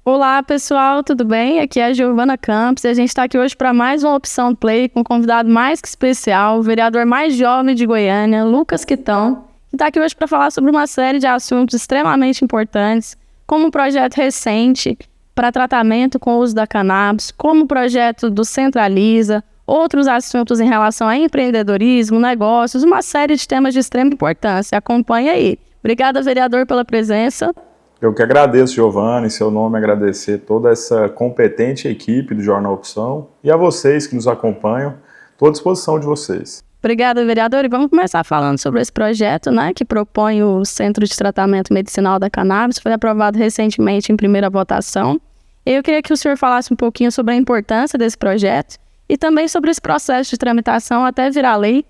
Olá pessoal, tudo bem? Aqui é a Giovana Campos e a gente está aqui hoje para mais uma Opção Play com um convidado mais que especial, o vereador mais jovem de Goiânia, Lucas Quitão, que está aqui hoje para falar sobre uma série de assuntos extremamente importantes, como um projeto recente para tratamento com o uso da cannabis, como o projeto do Centraliza, outros assuntos em relação a empreendedorismo, negócios, uma série de temas de extrema importância. Acompanhe aí. Obrigada, vereador, pela presença. Eu que agradeço, Giovana, em seu nome agradecer toda essa competente equipe do Jornal Opção e a vocês que nos acompanham. Estou à disposição de vocês. Obrigada, vereador. E vamos começar falando sobre esse projeto, que propõe o Centro de Tratamento Medicinal da Cannabis. Foi aprovado recentemente em primeira votação. Eu queria que o senhor falasse um pouquinho sobre a importância desse projeto e também sobre esse processo de tramitação até virar lei.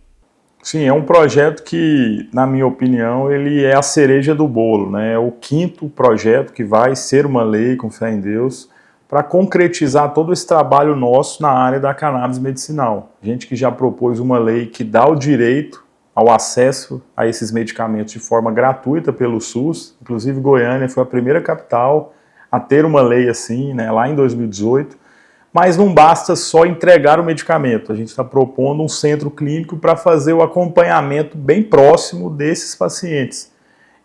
Sim, é um projeto que, na minha opinião, ele é a cereja do bolo, né? É o quinto projeto que vai ser uma lei, com fé em Deus, para concretizar todo esse trabalho nosso na área da cannabis medicinal. Gente que já propôs uma lei que dá o direito ao acesso a esses medicamentos de forma gratuita pelo SUS. Inclusive, Goiânia foi a primeira capital a ter uma lei assim, né, lá em 2018. Mas não basta só entregar o medicamento, a gente está propondo um centro clínico para fazer o acompanhamento bem próximo desses pacientes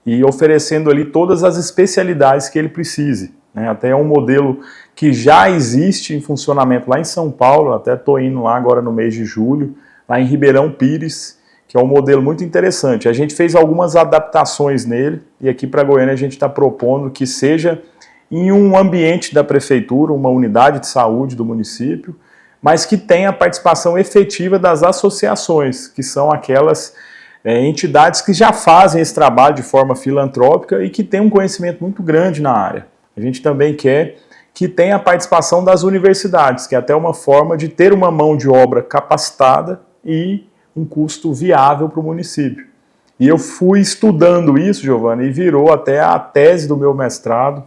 e oferecendo ali todas as especialidades que ele precise, né? Até é um modelo que já existe em funcionamento lá em São Paulo, até estou indo lá agora no mês de julho, lá em Ribeirão Pires, que é um modelo muito interessante. A gente fez algumas adaptações nele e aqui para Goiânia a gente está propondo que seja em um ambiente da prefeitura, uma unidade de saúde do município, mas que tenha a participação efetiva das associações, que são aquelas entidades que já fazem esse trabalho de forma filantrópica e que têm um conhecimento muito grande na área. A gente também quer que tenha a participação das universidades, que é até uma forma de ter uma mão de obra capacitada e um custo viável para o município. E eu fui estudando isso, Giovana, e virou até a tese do meu mestrado,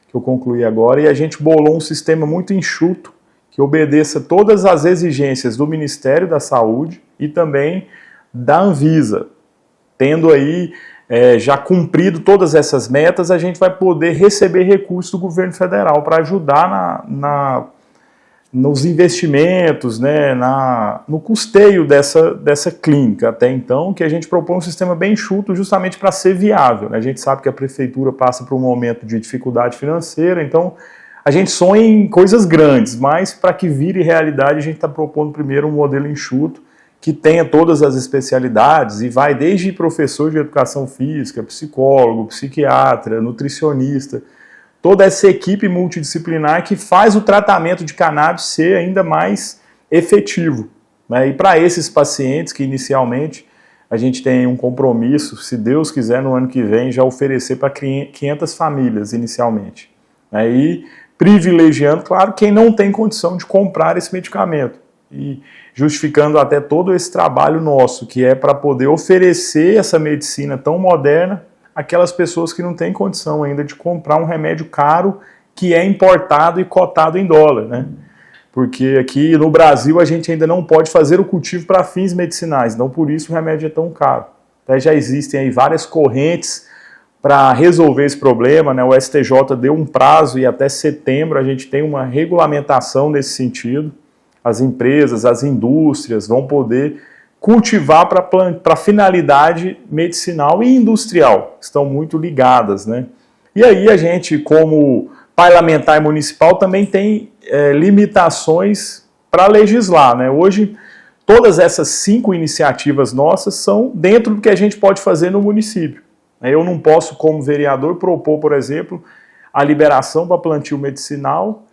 que eu concluí agora, e a gente bolou um sistema muito enxuto que obedeça todas as exigências do Ministério da Saúde e também da Anvisa. Tendo aí já cumprido todas essas metas, a gente vai poder receber recursos do governo federal para ajudar nos investimentos, né, no custeio dessa clínica. Até então, que a gente propõe um sistema bem enxuto justamente para ser viável, né? A gente sabe que a prefeitura passa por um momento de dificuldade financeira, então a gente sonha em coisas grandes, mas para que vire realidade a gente está propondo primeiro um modelo enxuto que tenha todas as especialidades e vai desde professor de educação física, psicólogo, psiquiatra, nutricionista, toda essa equipe multidisciplinar que faz o tratamento de cannabis ser ainda mais efetivo, né? E para esses pacientes que inicialmente a gente tem um compromisso, se Deus quiser, no ano que vem, já oferecer para 500 famílias inicialmente, né? E privilegiando, claro, quem não tem condição de comprar esse medicamento e justificando até todo esse trabalho nosso, que é para poder oferecer essa medicina tão moderna aquelas pessoas que não têm condição ainda de comprar um remédio caro que é importado e cotado em dólar, né? Porque aqui no Brasil a gente ainda não pode fazer o cultivo para fins medicinais, então por isso o remédio é tão caro. Até já existem aí várias correntes para resolver esse problema, né? O STJ deu um prazo e até setembro a gente tem uma regulamentação nesse sentido. As empresas, as indústrias vão poder cultivar para finalidade medicinal e industrial, estão muito ligadas, né? E aí a gente, como parlamentar e municipal, também tem limitações para legislar, né? Hoje, todas essas 5 iniciativas nossas são dentro do que a gente pode fazer no município. Eu não posso, como vereador, propor, por exemplo, a liberação para plantio medicinal,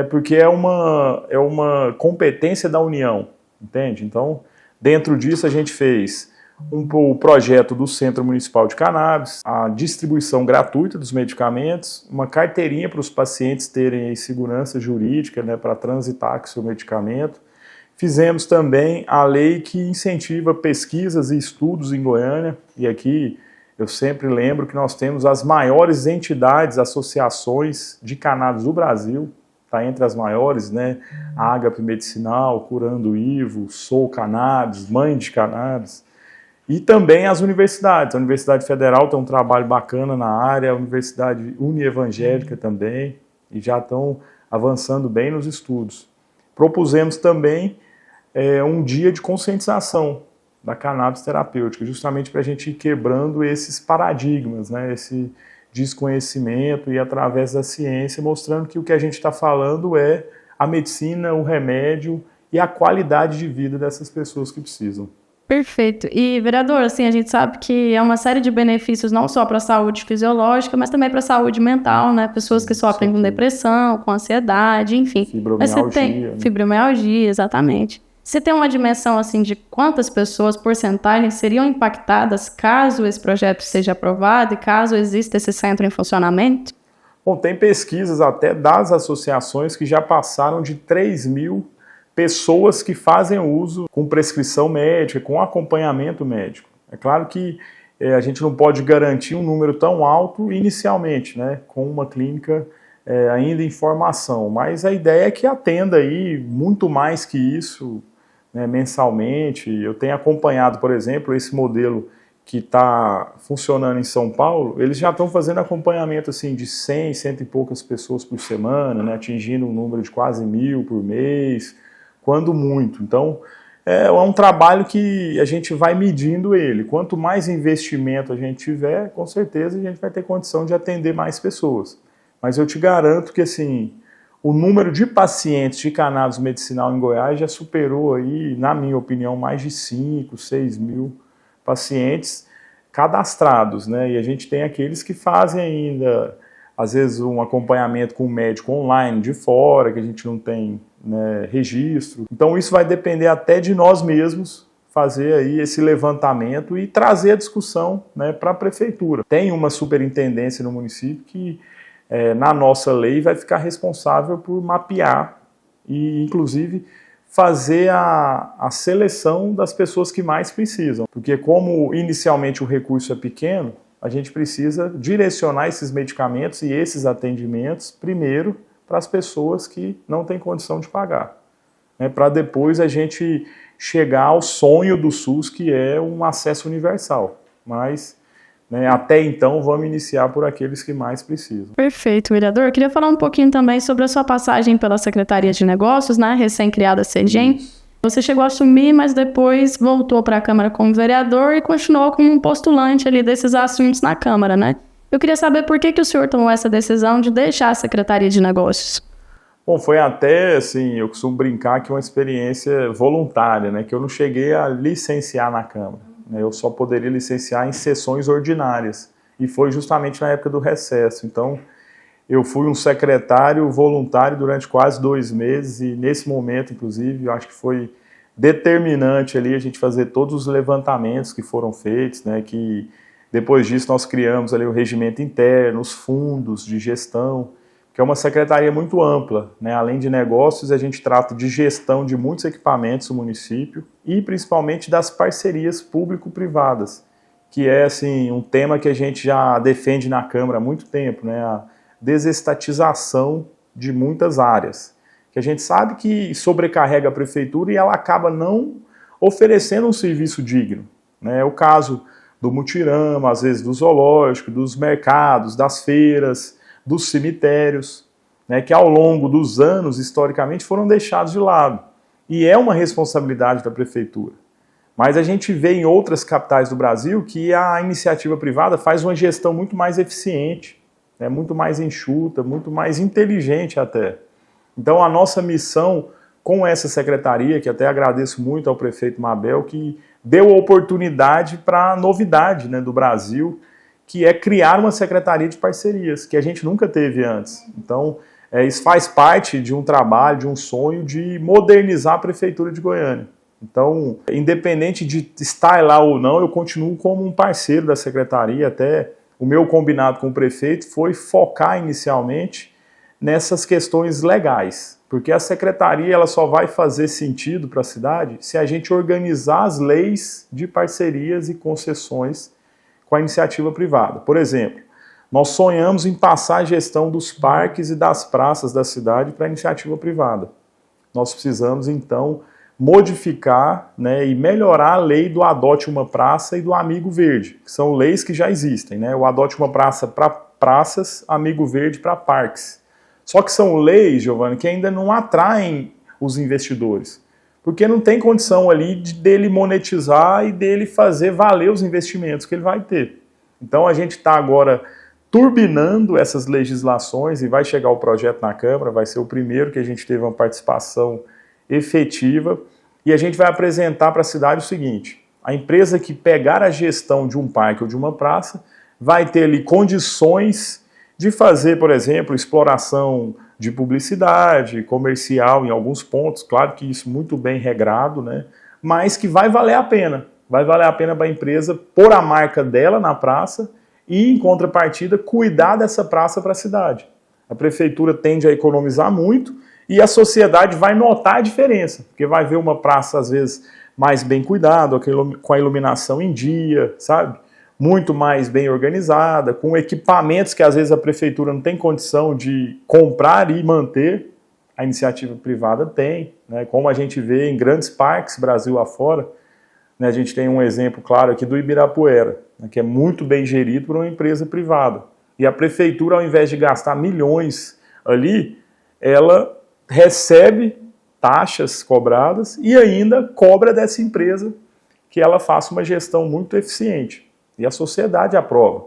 porque é uma competência da União, entende? Então, dentro disso, a gente fez o projeto do Centro Municipal de Cannabis, a distribuição gratuita dos medicamentos, uma carteirinha para os pacientes terem segurança jurídica, né, para transitar com o seu medicamento. Fizemos também a lei que incentiva pesquisas e estudos em Goiânia, e aqui eu sempre lembro que nós temos as maiores entidades, associações de cannabis do Brasil, está entre as maiores, né? A Agape Medicinal, Curando Ivo, Sou Cannabis, Mãe de Cannabis, e também as universidades. A Universidade Federal tem um trabalho bacana na área, a Universidade Unievangélica também, e já estão avançando bem nos estudos. Propusemos também um dia de conscientização da cannabis terapêutica, justamente para a gente ir quebrando esses paradigmas, né, esse desconhecimento e através da ciência mostrando que o que a gente está falando é a medicina, o remédio e a qualidade de vida dessas pessoas que precisam. Perfeito. E, vereador, assim, a gente sabe que é uma série de benefícios não só para a saúde fisiológica, mas também para a saúde mental, né? Pessoas que sofrem com depressão, com ansiedade, enfim. Fibromialgia. Fibromialgia, exatamente. Você tem uma dimensão, assim, de quantas pessoas, porcentagem, seriam impactadas caso esse projeto seja aprovado e caso exista esse centro em funcionamento? Bom, tem pesquisas até das associações que já passaram de 3.000 pessoas que fazem uso com prescrição médica, com acompanhamento médico. É claro que a gente não pode garantir um número tão alto inicialmente, né, com uma clínica ainda em formação, mas a ideia é que atenda aí muito mais que isso, né, mensalmente. Eu tenho acompanhado, por exemplo, esse modelo que está funcionando em São Paulo, eles já estão fazendo acompanhamento assim, de 100, cento e poucas pessoas por semana, né, atingindo um número de quase 1.000 por mês, quando muito. Então, é um trabalho que a gente vai medindo ele. Quanto mais investimento a gente tiver, com certeza a gente vai ter condição de atender mais pessoas. Mas eu te garanto que assim, o número de pacientes de cannabis medicinal em Goiás já superou aí, na minha opinião, mais de 5, 6 mil pacientes cadastrados, né? E a gente tem aqueles que fazem ainda, às vezes, um acompanhamento com um médico online de fora, que a gente não tem, né, registro. Então isso vai depender até de nós mesmos fazer aí esse levantamento e trazer a discussão, né, para a prefeitura. Tem uma superintendência no município que, na nossa lei, vai ficar responsável por mapear e, inclusive, fazer a seleção das pessoas que mais precisam. Porque como inicialmente o recurso é pequeno, a gente precisa direcionar esses medicamentos e esses atendimentos primeiro para as pessoas que não têm condição de pagar, né, para depois a gente chegar ao sonho do SUS, que é um acesso universal. Mas, né, até então, vamos iniciar por aqueles que mais precisam. Perfeito, vereador. Eu queria falar um pouquinho também sobre a sua passagem pela Secretaria de Negócios, né, recém-criada CEGEM. Você chegou a assumir, mas depois voltou para a Câmara como vereador e continuou como um postulante ali desses assuntos na Câmara, né? Eu queria saber por que o senhor tomou essa decisão de deixar a Secretaria de Negócios. Bom, foi até, assim, eu costumo brincar que é uma experiência voluntária, né? Que eu não cheguei a licenciar na Câmara, né? Eu só poderia licenciar em sessões ordinárias. E foi justamente na época do recesso. Então, eu fui um secretário voluntário durante quase 2 meses e nesse momento, inclusive, eu acho que foi determinante ali a gente fazer todos os levantamentos que foram feitos, né? Que depois disso nós criamos ali o regimento interno, os fundos de gestão, que é uma secretaria muito ampla, né? Além de negócios, a gente trata de gestão de muitos equipamentos no município e principalmente das parcerias público-privadas, que é assim, um tema que a gente já defende na Câmara há muito tempo, né? A desestatização de muitas áreas, que a gente sabe que sobrecarrega a prefeitura e ela acaba não oferecendo um serviço digno, né? É o caso do mutirão, às vezes do zoológico, dos mercados, das feiras, dos cemitérios, né, que ao longo dos anos, historicamente, foram deixados de lado. E é uma responsabilidade da prefeitura. Mas a gente vê em outras capitais do Brasil que a iniciativa privada faz uma gestão muito mais eficiente, né, muito mais enxuta, muito mais inteligente até. Então a nossa missão com essa secretaria, que até agradeço muito ao prefeito Mabel, que deu a oportunidade para a novidade, né, do Brasil, que é criar uma secretaria de parcerias, que a gente nunca teve antes. Então, isso faz parte de um trabalho, de um sonho de modernizar a prefeitura de Goiânia. Então, independente de estar lá ou não, eu continuo como um parceiro da secretaria. Até o meu combinado com o prefeito foi focar inicialmente nessas questões legais, porque a secretaria ela só vai fazer sentido para a cidade se a gente organizar as leis de parcerias e concessões com a iniciativa privada. Por exemplo, nós sonhamos em passar a gestão dos parques e das praças da cidade para a iniciativa privada. Nós precisamos, então, modificar, né, e melhorar a lei do Adote uma Praça e do Amigo Verde, que são leis que já existem, né? O Adote uma Praça para praças, Amigo Verde para parques. Só que são leis, Giovanni, que ainda não atraem os investidores, porque não tem condição ali dele monetizar e dele fazer valer os investimentos que ele vai ter. Então a gente está agora turbinando essas legislações e vai chegar o projeto na Câmara, vai ser o primeiro que a gente teve uma participação efetiva e a gente vai apresentar para a cidade o seguinte: a empresa que pegar a gestão de um parque ou de uma praça vai ter ali condições de fazer, por exemplo, exploração de publicidade, comercial em alguns pontos, claro que isso muito bem regrado, né? Mas que vai valer a pena. Vai valer a pena para a empresa pôr a marca dela na praça e, em contrapartida, cuidar dessa praça para a cidade. A prefeitura tende a economizar muito e a sociedade vai notar a diferença, porque vai ver uma praça, às vezes, mais bem cuidada, com a iluminação em dia, sabe? Muito mais bem organizada, com equipamentos que às vezes a prefeitura não tem condição de comprar e manter, a iniciativa privada tem, né? Como a gente vê em grandes parques Brasil afora, né? A gente tem um exemplo claro aqui do Ibirapuera, né? Que é muito bem gerido por uma empresa privada. E a prefeitura, ao invés de gastar milhões ali, ela recebe taxas cobradas e ainda cobra dessa empresa que ela faça uma gestão muito eficiente. E a sociedade aprova.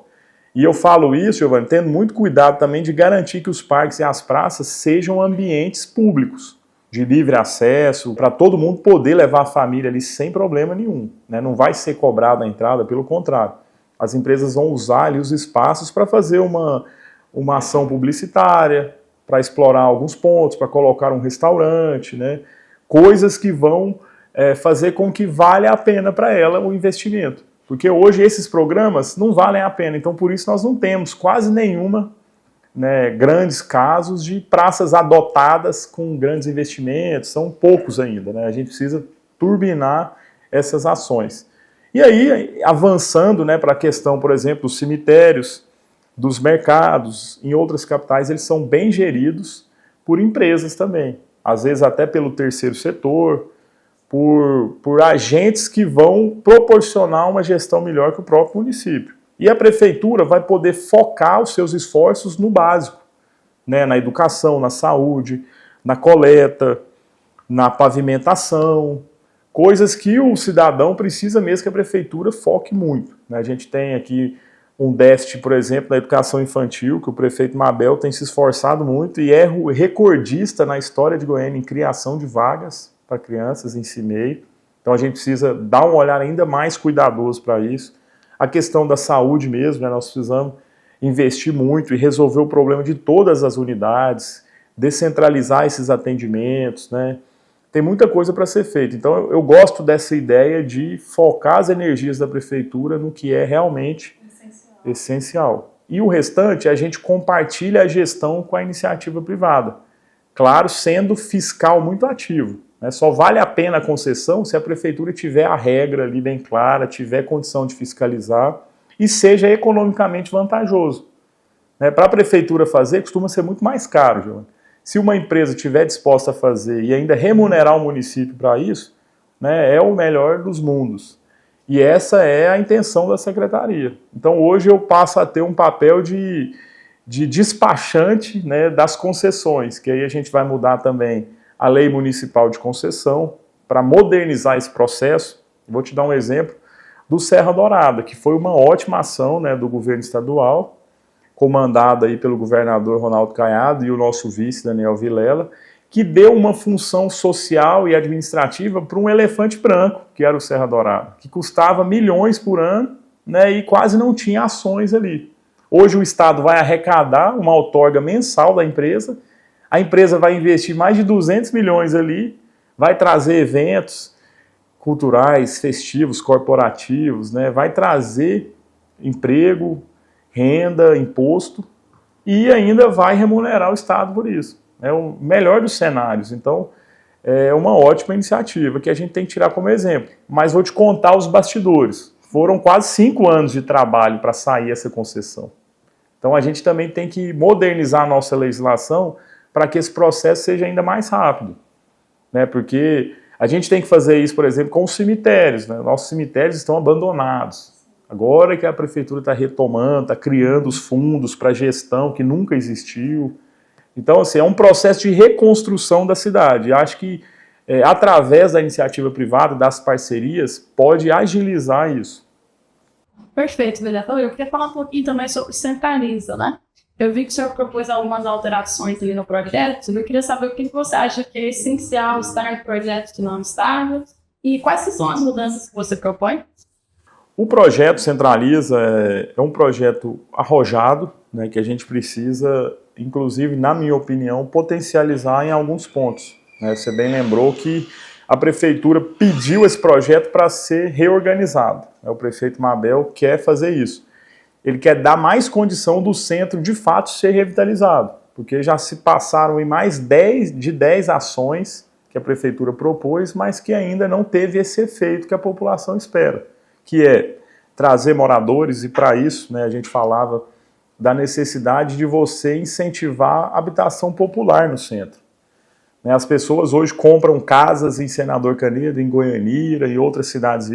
E eu falo isso, Giovanni, tendo muito cuidado também de garantir que os parques e as praças sejam ambientes públicos, de livre acesso, para todo mundo poder levar a família ali sem problema nenhum, né? Não vai ser cobrada a entrada, pelo contrário. As empresas vão usar ali os espaços para fazer uma ação publicitária, para explorar alguns pontos, para colocar um restaurante, né? Coisas que vão fazer com que valha a pena para ela o investimento. Porque hoje esses programas não valem a pena, então por isso nós não temos quase nenhuma, né, grandes casos de praças adotadas com grandes investimentos, são poucos ainda, né? A gente precisa turbinar essas ações. E aí, avançando, né, para a questão, por exemplo, dos cemitérios, dos mercados, em outras capitais, eles são bem geridos por empresas também, às vezes até pelo terceiro setor, por agentes que vão proporcionar uma gestão melhor que o próprio município. E a prefeitura vai poder focar os seus esforços no básico, né, na educação, na saúde, na coleta, na pavimentação, coisas que o cidadão precisa mesmo que a prefeitura foque muito, né? A gente tem aqui um déficit, por exemplo, na educação infantil, que o prefeito Mabel tem se esforçado muito e é recordista na história de Goiânia em criação de vagas para crianças em CIMEI. Então a gente precisa dar um olhar ainda mais cuidadoso para isso. A questão da saúde mesmo, né? Nós precisamos investir muito e resolver o problema de todas as unidades, descentralizar esses atendimentos, né? Tem muita coisa para ser feita. Então eu gosto dessa ideia de focar as energias da prefeitura no que é realmente essencial. E o restante a gente compartilha a gestão com a iniciativa privada. Claro, sendo fiscal muito ativo. Só vale a pena a concessão se a prefeitura tiver a regra ali bem clara, tiver condição de fiscalizar e seja economicamente vantajoso. Para a prefeitura fazer, costuma ser muito mais caro, João. Se uma empresa estiver disposta a fazer e ainda remunerar o município para isso, é o melhor dos mundos. E essa é a intenção da secretaria. Então hoje eu passo a ter um papel de despachante, né, das concessões, que aí a gente vai mudar também a lei municipal de concessão para modernizar esse processo. Vou te dar um exemplo do Serra Dourada, que foi uma ótima ação, né, do governo estadual, comandada aí pelo governador Ronaldo Caiado e o nosso vice Daniel Vilela, que deu uma função social e administrativa para um elefante branco, que era o Serra Dourada, que custava milhões por ano, né, e quase não tinha ações ali. Hoje o Estado vai arrecadar uma outorga mensal da empresa, a empresa vai investir mais de 200 milhões ali, vai trazer eventos culturais, festivos, corporativos, né, vai trazer emprego, renda, imposto e ainda vai remunerar o Estado por isso. É o melhor dos cenários. Então, é uma ótima iniciativa que a gente tem que tirar como exemplo. Mas vou te contar os bastidores. Foram quase 5 anos de trabalho para sair essa concessão. Então, a gente também tem que modernizar a nossa legislação para que esse processo seja ainda mais rápido. Né? Porque a gente tem que fazer isso, por exemplo, com os cemitérios. Né? Nossos cemitérios estão abandonados. Agora que a prefeitura está retomando, está criando os fundos para gestão que nunca existiu. Então, assim, é um processo de reconstrução da cidade. Acho que, através da iniciativa privada, das parcerias, pode agilizar isso. Perfeito, vereador. Eu queria falar um pouquinho também sobre Centraliza, né? Eu vi que o senhor propôs algumas alterações ali no projeto. Eu queria saber o que você acha que é essencial estar em projetos que não estavam e quais são as mudanças que você propõe. O projeto Centraliza é um projeto arrojado, né, que a gente precisa, inclusive, na minha opinião, potencializar em alguns pontos. Né? Você bem lembrou que a prefeitura pediu esse projeto para ser reorganizado. O prefeito Mabel quer fazer isso. Ele quer dar mais condição do centro, de fato, ser revitalizado, porque já se passaram em mais de 10 ações que a prefeitura propôs, mas que ainda não teve esse efeito que a população espera, que é trazer moradores, e para isso, né, a gente falava da necessidade de você incentivar a habitação popular no centro. As pessoas hoje compram casas em Senador Canedo, em Goianira e outras cidades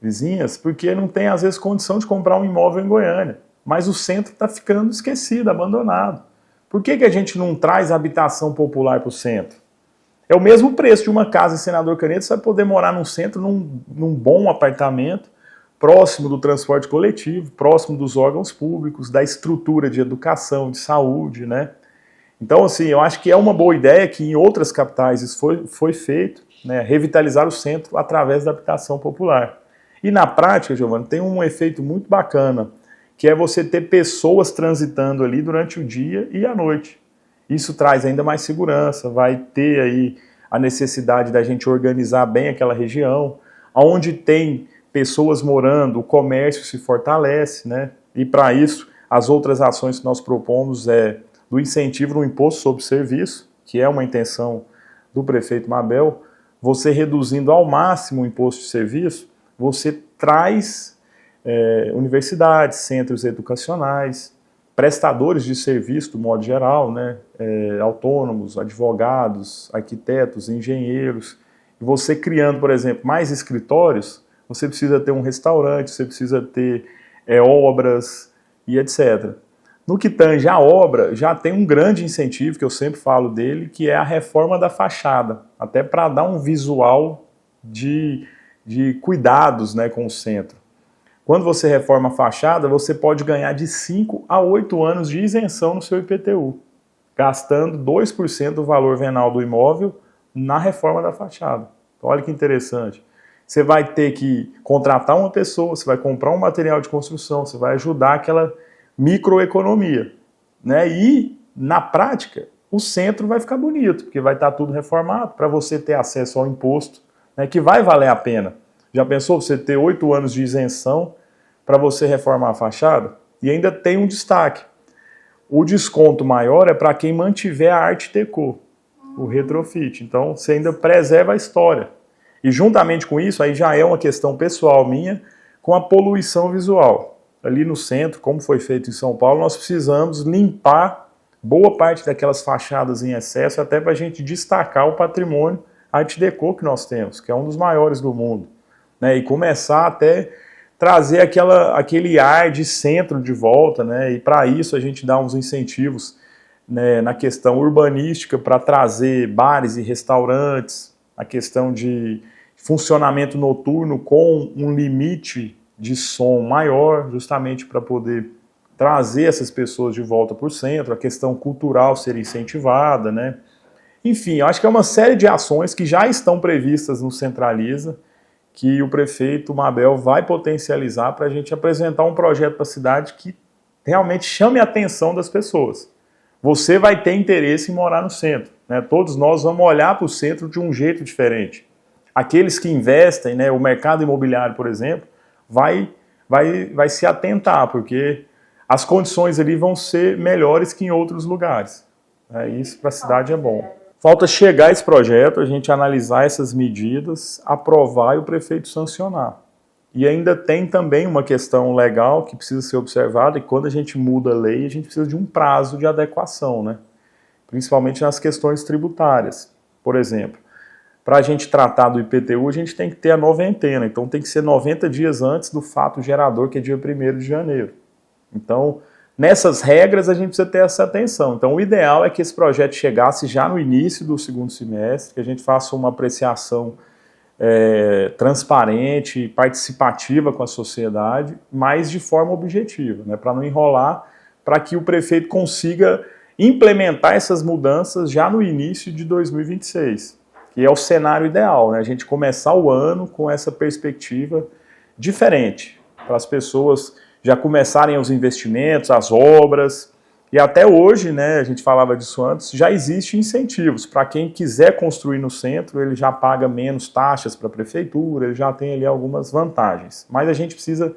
vizinhas, porque não tem, às vezes, condição de comprar um imóvel em Goiânia. Mas o centro está ficando esquecido, abandonado. Por que a gente não traz habitação popular para o centro? É o mesmo preço de uma casa em Senador Canedo, você vai poder morar num centro, num bom apartamento, próximo do transporte coletivo, próximo dos órgãos públicos, da estrutura de educação, de saúde, né? Então, assim, eu acho que é uma boa ideia que em outras capitais isso foi feito, né, revitalizar o centro através da habitação popular. E na prática, Giovana, tem um efeito muito bacana, que é você ter pessoas transitando ali durante o dia e a noite. Isso traz ainda mais segurança, vai ter aí a necessidade da gente organizar bem aquela região. Onde tem pessoas morando, o comércio se fortalece, né? E para isso, as outras ações que nós propomos é do incentivo no imposto sobre serviço, que é uma intenção do prefeito Mabel, você reduzindo ao máximo o imposto de serviço, você traz universidades, centros educacionais, prestadores de serviço, do modo geral, né, autônomos, advogados, arquitetos, engenheiros. E você criando, por exemplo, mais escritórios, você precisa ter um restaurante, você precisa ter obras e etc. No que tange a obra, já tem um grande incentivo, que eu sempre falo dele, que é a reforma da fachada, até para dar um visual de cuidados, né, com o centro. Quando você reforma a fachada, você pode ganhar de 5 a 8 anos de isenção no seu IPTU, gastando 2% do valor venal do imóvel na reforma da fachada. Então, olha que interessante. Você vai ter que contratar uma pessoa, você vai comprar um material de construção, você vai ajudar aquela microeconomia, né? E, na prática, o centro vai ficar bonito, porque vai estar tudo reformado para você ter acesso ao imposto, né, que vai valer a pena. Já pensou você ter 8 anos de isenção para você reformar a fachada? E ainda tem um destaque. O desconto maior é para quem mantiver a arte déco, o retrofit. Então, você ainda preserva a história. E juntamente com isso, aí já é uma questão pessoal minha, com a poluição visual. Ali no centro, como foi feito em São Paulo, nós precisamos limpar boa parte daquelas fachadas em excesso, até para a gente destacar o patrimônio Art Deco que nós temos, que é um dos maiores do mundo, né? E começar até trazer aquele ar de centro de volta, né? E para isso a gente dá uns incentivos, né, na questão urbanística para trazer bares e restaurantes, a questão de funcionamento noturno com um limite de som maior, justamente para poder trazer essas pessoas de volta para o centro, a questão cultural ser incentivada, né? Enfim, eu acho que é uma série de ações que já estão previstas no Centraliza, que o prefeito Mabel vai potencializar para a gente apresentar um projeto para a cidade que realmente chame a atenção das pessoas. Você vai ter interesse em morar no centro, né? Todos nós vamos olhar para o centro de um jeito diferente. Aqueles que investem, né, o mercado imobiliário, por exemplo, vai se atentar, porque as condições ali vão ser melhores que em outros lugares. Isso para a cidade é bom. Falta chegar esse projeto, a gente analisar essas medidas, aprovar e o prefeito sancionar. E ainda tem também uma questão legal que precisa ser observada, e quando a gente muda a lei, a gente precisa de um prazo de adequação, né? Principalmente nas questões tributárias. Por exemplo, para a gente tratar do IPTU, a gente tem que ter a noventena, então tem que ser 90 dias antes do fato gerador, que é dia 1º de janeiro. Então, nessas regras a gente precisa ter essa atenção. Então o ideal é que esse projeto chegasse já no início do segundo semestre, que a gente faça uma apreciação transparente, participativa com a sociedade, mas de forma objetiva, né, para não enrolar, para que o prefeito consiga implementar essas mudanças já no início de 2026, que é o cenário ideal, né, a gente começar o ano com essa perspectiva diferente, para as pessoas já começarem os investimentos, as obras. E até hoje, né, a gente falava disso antes, já existem incentivos. Para quem quiser construir no centro, ele já paga menos taxas para a prefeitura, ele já tem ali algumas vantagens. Mas a gente precisa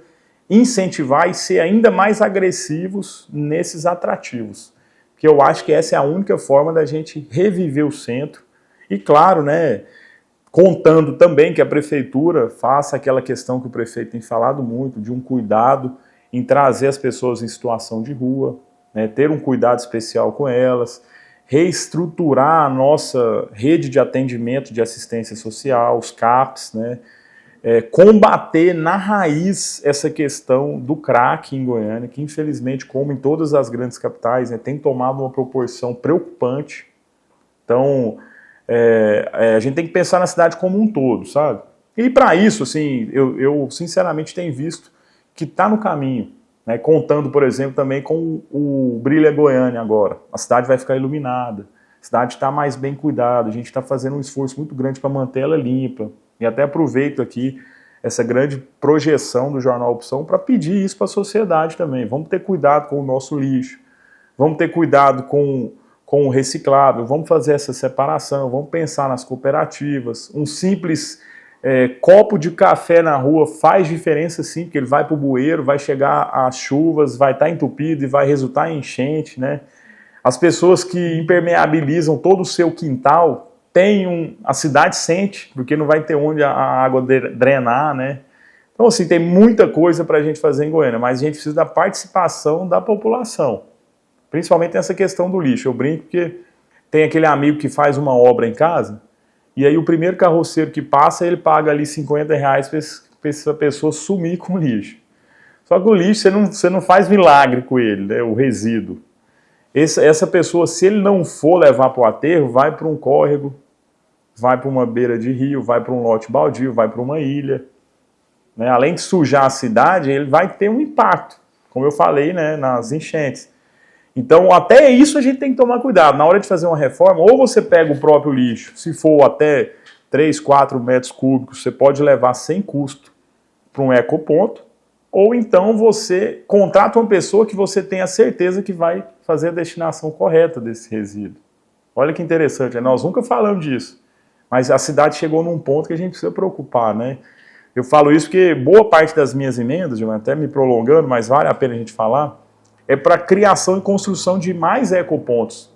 incentivar e ser ainda mais agressivos nesses atrativos. Porque eu acho que essa é a única forma da gente reviver o centro. E claro, né, contando também que a prefeitura faça aquela questão que o prefeito tem falado muito, de um cuidado em trazer as pessoas em situação de rua, né, ter um cuidado especial com elas, reestruturar a nossa rede de atendimento de assistência social, os CAPs, né, combater na raiz essa questão do crack em Goiânia, que infelizmente, como em todas as grandes capitais, né, tem tomado uma proporção preocupante. Então, a gente tem que pensar na cidade como um todo, sabe? E para isso, assim, eu sinceramente tenho visto que está no caminho. Né, contando, por exemplo, também com o Brilha Goiânia agora. A cidade vai ficar iluminada, a cidade está mais bem cuidada, a gente está fazendo um esforço muito grande para manter ela limpa. E até aproveito aqui essa grande projeção do Jornal Opção para pedir isso para a sociedade também. Vamos ter cuidado com o nosso lixo, vamos ter cuidado com o reciclável, vamos fazer essa separação, vamos pensar nas cooperativas. Um simples copo de café na rua faz diferença sim, porque ele vai para o bueiro, vai chegar às chuvas, vai estar entupido e vai resultar em enchente, né? As pessoas que impermeabilizam todo o seu quintal, a cidade sente, porque não vai ter onde a água drenar, né? Então assim, tem muita coisa para a gente fazer em Goiânia, mas a gente precisa da participação da população, principalmente nessa questão do lixo. Eu brinco porque tem aquele amigo que faz uma obra em casa, e aí o primeiro carroceiro que passa, ele paga ali R$50 para essa pessoa sumir com o lixo. Só que o lixo, você não faz milagre com ele, né, o resíduo. Essa pessoa, se ele não for levar para o aterro, vai para um córrego, vai para uma beira de rio, vai para um lote baldio, vai para uma ilha. Né? Além de sujar a cidade, ele vai ter um impacto, como eu falei, né, nas enchentes. Então, até isso a gente tem que tomar cuidado. Na hora de fazer uma reforma, ou você pega o próprio lixo, se for até 3, 4 metros cúbicos, você pode levar sem custo para um ecoponto, ou então você contrata uma pessoa que você tenha certeza que vai fazer a destinação correta desse resíduo. Olha que interessante, nós nunca falamos disso, mas a cidade chegou num ponto que a gente precisa preocupar, né? Eu falo isso porque boa parte das minhas emendas, até me prolongando, mas vale a pena a gente falar, é para a criação e construção de mais ecopontos.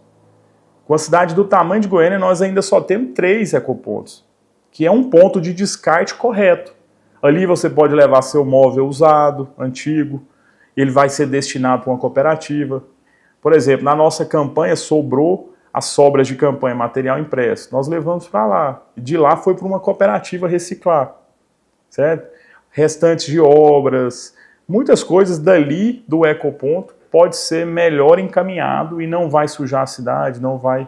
Com a cidade do tamanho de Goiânia, nós ainda só temos 3 ecopontos, que é um ponto de descarte correto. Ali você pode levar seu móvel usado, antigo, ele vai ser destinado para uma cooperativa. Por exemplo, na nossa campanha sobrou as sobras de campanha, material impresso. Nós levamos para lá, e de lá foi para uma cooperativa reciclar, certo? Restantes de obras, muitas coisas dali do ecoponto pode ser melhor encaminhado e não vai sujar a cidade, não vai,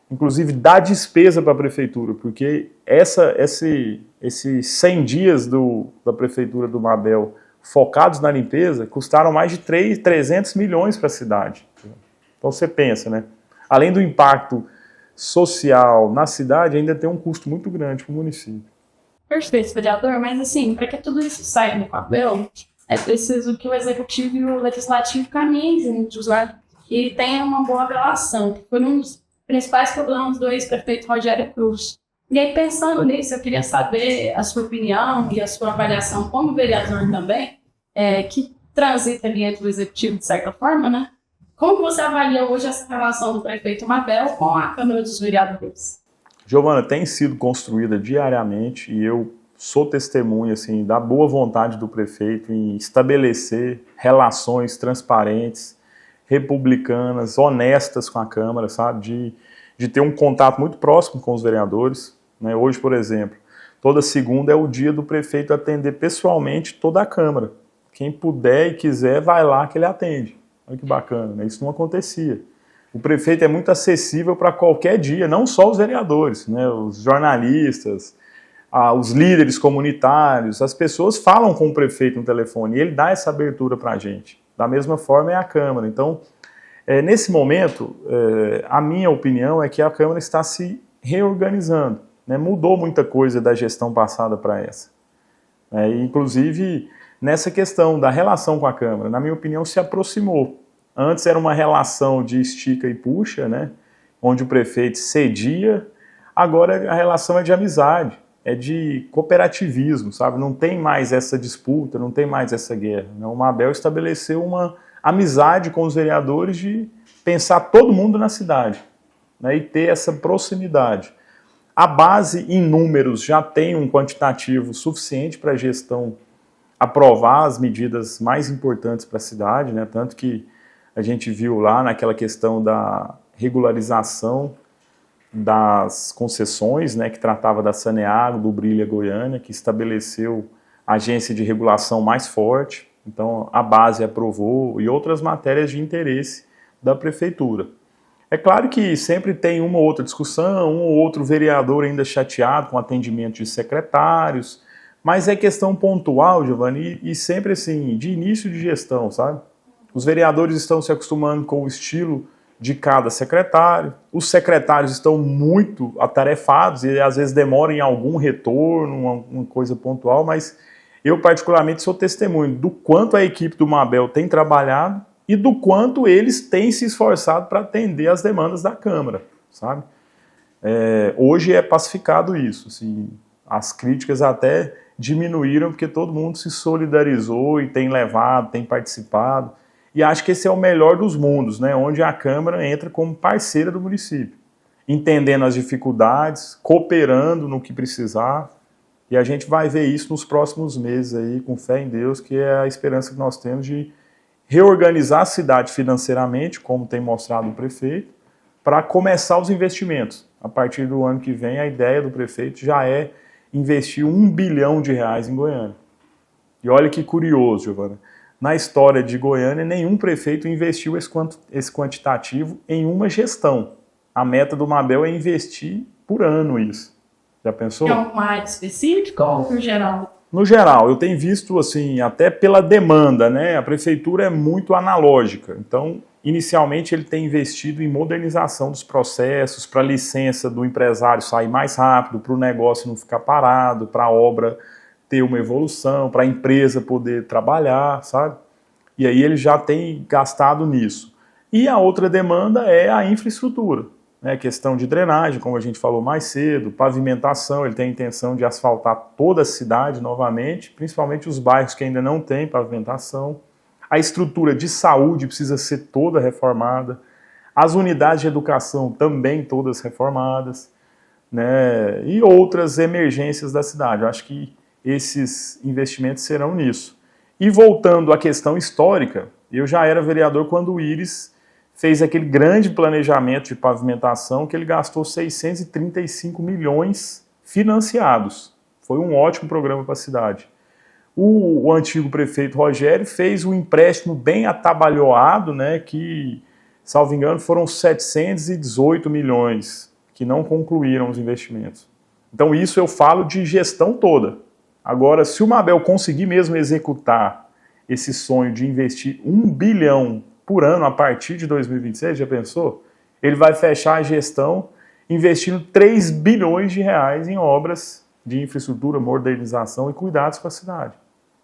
inclusive, dar despesa para a prefeitura, porque esses 100 dias da prefeitura do Mabel focados na limpeza custaram mais de 300 milhões para a cidade. Então você pensa, né? Além do impacto social na cidade, ainda tem um custo muito grande para o município. Perfeito, vereador, mas assim, para que tudo isso saia do papel, é preciso que o executivo e o legislativo caminhem juntos, né? E tenham uma boa relação, que foi um dos principais problemas do ex-prefeito Rogério Cruz. E aí, pensando nisso, eu queria saber a sua opinião e a sua avaliação como vereador também, que transita ali entre o executivo, de certa forma, né? Como você avalia hoje essa relação do prefeito Mabel com a Câmara dos Vereadores? Giovana, tem sido construída diariamente e eu sou testemunha assim, da boa vontade do prefeito em estabelecer relações transparentes, republicanas, honestas com a Câmara, sabe? De ter um contato muito próximo com os vereadores. Né? Hoje, por exemplo, toda segunda é o dia do prefeito atender pessoalmente toda a Câmara. Quem puder e quiser, vai lá que ele atende. Olha que bacana, né? Isso não acontecia. O prefeito é muito acessível para qualquer dia, não só os vereadores, né? Os jornalistas, os líderes comunitários, as pessoas falam com o prefeito no telefone e ele dá essa abertura para a gente. Da mesma forma é a Câmara. Então, nesse momento, a minha opinião é que a Câmara está se reorganizando, né? Mudou muita coisa da gestão passada para essa. Inclusive, nessa questão da relação com a Câmara, na minha opinião, se aproximou. Antes era uma relação de estica e puxa, né? Onde o prefeito cedia, agora a relação é de amizade, é de cooperativismo, sabe? Não tem mais essa disputa, não tem mais essa guerra. O Mabel estabeleceu uma amizade com os vereadores de pensar todo mundo na cidade, né? E ter essa proximidade. A base em números já tem um quantitativo suficiente para a gestão aprovar as medidas mais importantes para a cidade, né? Tanto que a gente viu lá naquela questão da regularização das concessões, né, que tratava da Saneago, do Brilha Goiânia, que estabeleceu a agência de regulação mais forte. Então a base aprovou e outras matérias de interesse da prefeitura. É claro que sempre tem uma ou outra discussão, um ou outro vereador ainda chateado com o atendimento de secretários, mas é questão pontual, Giovanni, e sempre assim, de início de gestão, sabe? Os vereadores estão se acostumando com o estilo de cada secretário, os secretários estão muito atarefados e às vezes demoram em algum retorno, uma coisa pontual, mas eu particularmente sou testemunho do quanto a equipe do Mabel tem trabalhado e do quanto eles têm se esforçado para atender as demandas da Câmara, sabe? Hoje é pacificado isso, assim, as críticas até diminuíram porque todo mundo se solidarizou e tem levado, tem participado. E acho que esse é o melhor dos mundos, né? Onde a Câmara entra como parceira do município, entendendo as dificuldades, cooperando no que precisar. E a gente vai ver isso nos próximos meses aí, com fé em Deus, que é a esperança que nós temos de reorganizar a cidade financeiramente, como tem mostrado o prefeito, para começar os investimentos. A partir do ano que vem, a ideia do prefeito já é investir R$1 bilhão em Goiânia. E olha que curioso, Giovana. Na história de Goiânia, nenhum prefeito investiu esse quantitativo em uma gestão. A meta do Mabel é investir por ano isso. Já pensou? É uma área específica ou no geral? No geral, eu tenho visto, assim, até pela demanda, né? A prefeitura é muito analógica. Então, inicialmente, ele tem investido em modernização dos processos, para a licença do empresário sair mais rápido, para o negócio não ficar parado, para a obra ter uma evolução, para a empresa poder trabalhar, sabe? E aí ele já tem gastado nisso. E a outra demanda é a infraestrutura, né? Questão de drenagem, como a gente falou mais cedo, pavimentação, ele tem a intenção de asfaltar toda a cidade novamente, principalmente os bairros que ainda não têm pavimentação. A estrutura de saúde precisa ser toda reformada, as unidades de educação também todas reformadas, né? E outras emergências da cidade. Eu acho que esses investimentos serão nisso. E voltando à questão histórica, eu já era vereador quando o Íris fez aquele grande planejamento de pavimentação que ele gastou 635 milhões financiados. Foi um ótimo programa para a cidade. O antigo prefeito Rogério fez um empréstimo bem atabalhoado, né, que, salvo engano, foram 718 milhões que não concluíram os investimentos. Então isso eu falo de gestão toda. Agora, se o Mabel conseguir mesmo executar esse sonho de investir R$1 bilhão por ano a partir de 2026, já pensou? Ele vai fechar a gestão investindo R$3 bilhões em obras de infraestrutura, modernização e cuidados com a cidade.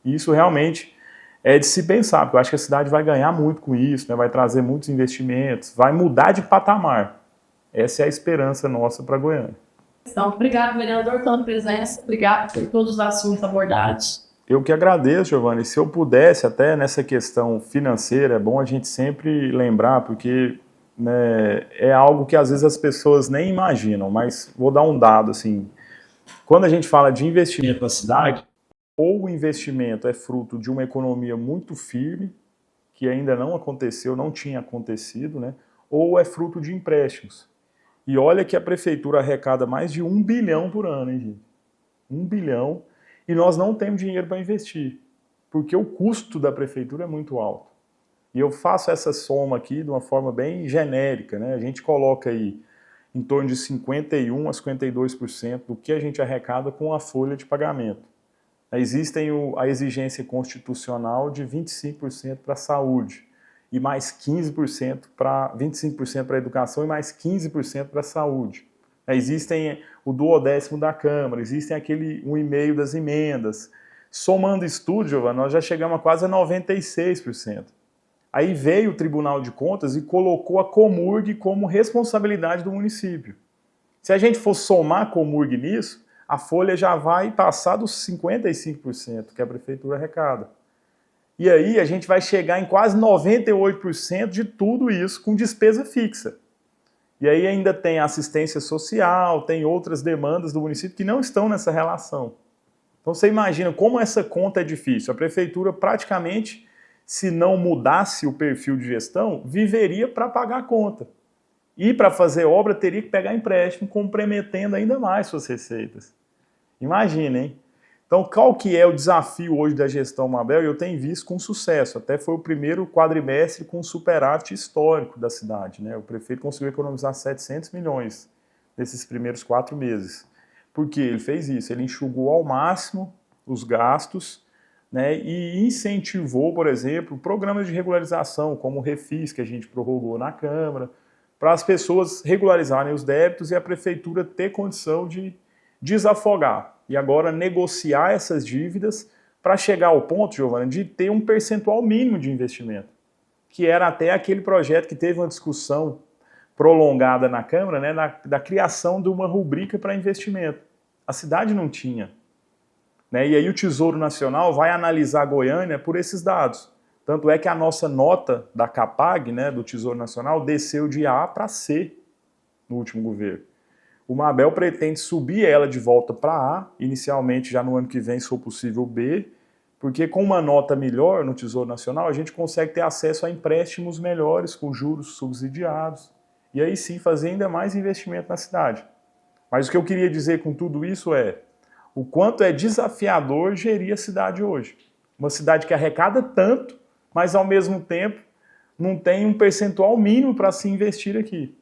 E isso realmente é de se pensar, porque eu acho que a cidade vai ganhar muito com isso, né? Vai trazer muitos investimentos, vai mudar de patamar. Essa é a esperança nossa para Goiânia. Então, obrigado, vereador, pela presença, obrigado por todos os assuntos abordados. Eu que agradeço, Giovanni. Se eu pudesse, até nessa questão financeira, é bom a gente sempre lembrar, porque, né, é algo que às vezes as pessoas nem imaginam, mas vou dar um dado, assim, quando a gente fala de investimento na cidade, ou o investimento é fruto de uma economia muito firme, que ainda não aconteceu, não tinha acontecido, né, ou é fruto de empréstimos. E olha que a prefeitura arrecada mais de R$1 bilhão por ano, hein, gente? 1 bilhão, e nós não temos dinheiro para investir, porque o custo da prefeitura é muito alto. E eu faço essa soma aqui de uma forma bem genérica, né? A gente coloca aí em torno de 51% a 52% do que a gente arrecada com a folha de pagamento. Existem a exigência constitucional de 25% para a saúde e mais 15% para 25% para a educação e mais 15% para a saúde. Existem o duodécimo da Câmara, existem aquele 1,5% das emendas. Somando isso tudo, Giovana, nós já chegamos a quase a 96%. Aí veio o Tribunal de Contas e colocou a Comurg como responsabilidade do município. Se a gente for somar a Comurg nisso, a folha já vai passar dos 55% que a prefeitura arrecada. E aí a gente vai chegar em quase 98% de tudo isso com despesa fixa. E aí ainda tem assistência social, tem outras demandas do município que não estão nessa relação. Então você imagina como essa conta é difícil. A prefeitura praticamente, se não mudasse o perfil de gestão, viveria para pagar a conta. E para fazer obra teria que pegar empréstimo, comprometendo ainda mais suas receitas. Imagina, hein? Então, qual que é o desafio hoje da gestão Mabel? Eu tenho visto com sucesso. Até foi o primeiro quadrimestre com superávit histórico da cidade, né? O prefeito conseguiu economizar 700 milhões nesses primeiros 4 meses. Por que ele fez isso? Ele enxugou ao máximo os gastos, né? E incentivou, por exemplo, programas de regularização, como o Refis, que a gente prorrogou na Câmara, para as pessoas regularizarem os débitos e a prefeitura ter condição de desafogar e agora negociar essas dívidas para chegar ao ponto, Giovana, de ter um percentual mínimo de investimento, que era até aquele projeto que teve uma discussão prolongada na Câmara, né, da criação de uma rubrica para investimento. A cidade não tinha. Né, e aí o Tesouro Nacional vai analisar Goiânia por esses dados. Tanto é que a nossa nota da CAPAG, né, do Tesouro Nacional, desceu de A para C no último governo. O Mabel pretende subir ela de volta para A, inicialmente já no ano que vem, se for possível, B, porque com uma nota melhor no Tesouro Nacional, a gente consegue ter acesso a empréstimos melhores, com juros subsidiados, e aí sim fazer ainda mais investimento na cidade. Mas o que eu queria dizer com tudo isso é o quanto é desafiador gerir a cidade hoje. Uma cidade que arrecada tanto, mas ao mesmo tempo não tem um percentual mínimo para se investir aqui.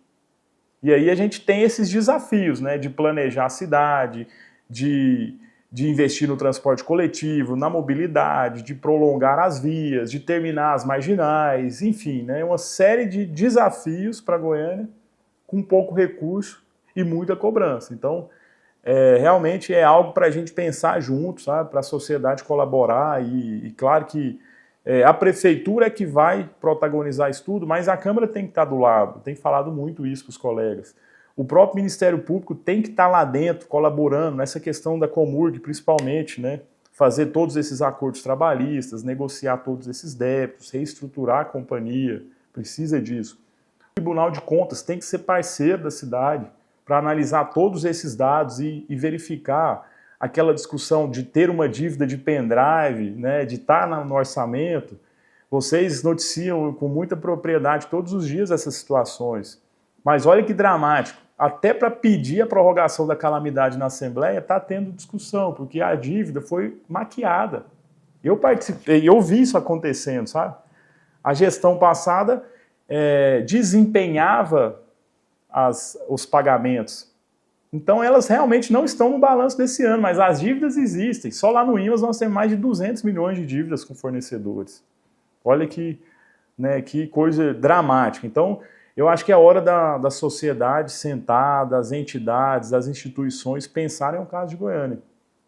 E aí a gente tem esses desafios, né, de planejar a cidade, de investir no transporte coletivo, na mobilidade, de prolongar as vias, de terminar as marginais, enfim, né, uma série de desafios para Goiânia com pouco recurso e muita cobrança. Então, realmente é algo para a gente pensar junto, sabe, para a sociedade colaborar e claro que a prefeitura é que vai protagonizar isso tudo, mas a Câmara tem que estar do lado, tem falado muito isso para os colegas. O próprio Ministério Público tem que estar lá dentro, colaborando nessa questão da Comurg, principalmente, né? Fazer todos esses acordos trabalhistas, negociar todos esses débitos, reestruturar a companhia, precisa disso. O Tribunal de Contas tem que ser parceiro da cidade para analisar todos esses dados e verificar aquela discussão de ter uma dívida de pendrive, né, de estar no orçamento. Vocês noticiam com muita propriedade todos os dias essas situações. Mas olha que dramático, até para pedir a prorrogação da calamidade na Assembleia está tendo discussão, porque a dívida foi maquiada. Eu participei, eu vi isso acontecendo, sabe? A gestão passada desempenhava os pagamentos. Então elas realmente não estão no balanço desse ano, mas as dívidas existem. Só lá no IMAS nós temos mais de 200 milhões de dívidas com fornecedores. Olha que coisa dramática. Então eu acho que é hora da sociedade sentar, das entidades, das instituições pensarem no caso de Goiânia.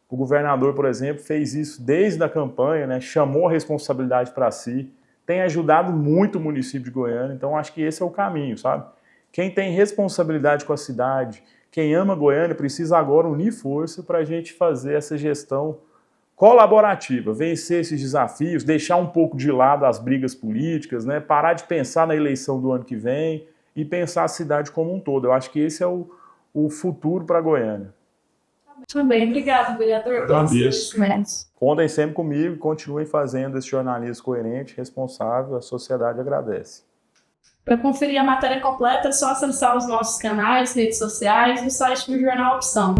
O governador, por exemplo, fez isso desde a campanha, né, chamou a responsabilidade para si, tem ajudado muito o município de Goiânia, então acho que esse é o caminho, sabe? Quem tem responsabilidade com a cidade, quem ama Goiânia, precisa agora unir força para a gente fazer essa gestão colaborativa, vencer esses desafios, deixar um pouco de lado as brigas políticas, né? Parar de pensar na eleição do ano que vem e pensar a cidade como um todo. Eu acho que esse é o futuro para Goiânia. Muito bem, obrigado, vereador. Contem sempre comigo e continuem fazendo esse jornalismo coerente, responsável, a sociedade agradece. Para conferir a matéria completa, é só acessar os nossos canais, redes sociais e o site do Jornal Opção.